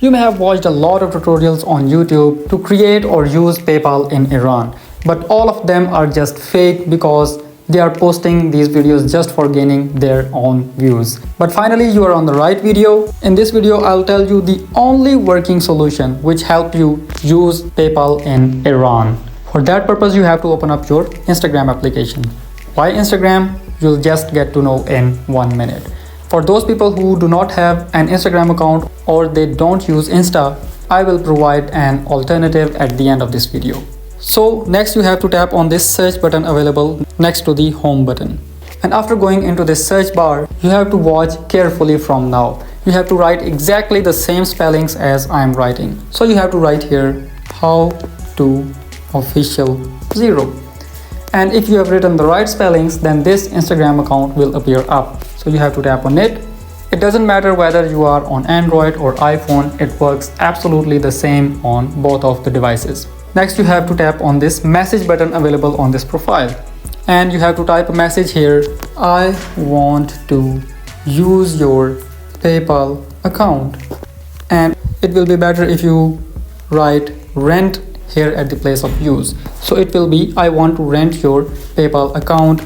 You may have watched a lot of tutorials on YouTube to create or use PayPal in Iran, but all of them are just fake because they are posting these videos just for gaining their own views. But finally, you are on the right video. In this video, I'll tell you the only working solution which helps you use PayPal in Iran. For that purpose, you have to open up your Instagram application. Why Instagram? You'll just get to know in 1 minute. For those people who do not have an Instagram account or they don't use Insta, I will provide an alternative at the end of this video. So next you have to tap on this search button available next to the home button. And after going into this search bar, you have to watch carefully from now. You have to write exactly the same spellings as I am writing. So you have to write here how to official 0. And if you have written the right spellings, then this Instagram account will appear up. So you have to tap on it. It doesn't matter whether you are on Android or iPhone, it works absolutely the same on both of the devices. Next you have to tap on this message button available on this profile. And you have to type a message here. I want to use your PayPal account. And it will be better if you write rent here at the place of use. So it will be I want to rent your PayPal account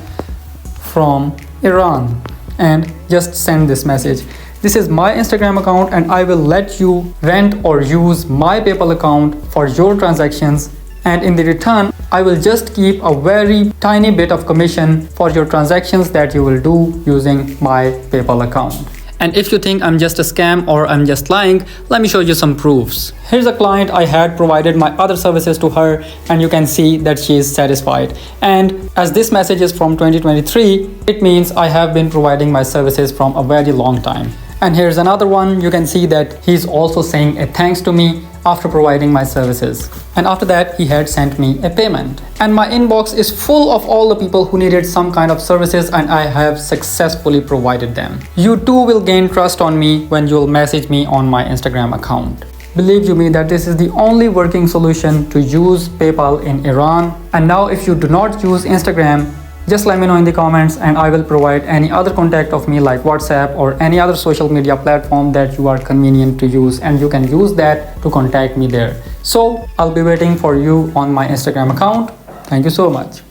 from Iran. And just send this message. This is my Instagram account and I will let you rent or use my PayPal account for your transactions, and in the return I will just keep a very tiny bit of commission for your transactions that you will do using my PayPal account. And if you think I'm just a scam or I'm just lying, let me show you some proofs. Here's a client I had provided my other services to her, and you can see that she is satisfied. And as this message is from 2023, it means I have been providing my services from a very long time. And here's another one. You can see that he's also saying a thanks to me after providing my services. And after that, he had sent me a payment. And my inbox is full of all the people who needed some kind of services, and I have successfully provided them. You too will gain trust on me when you'll message me on my Instagram account. Believe you me that this is the only working solution to use PayPal in Iran. And now if you do not use Instagram, just let me know in the comments and I will provide any other contact of me like WhatsApp or any other social media platform that you are convenient to use, and you can use that to contact me there. So I'll be waiting for you on my Instagram account. Thank you so much.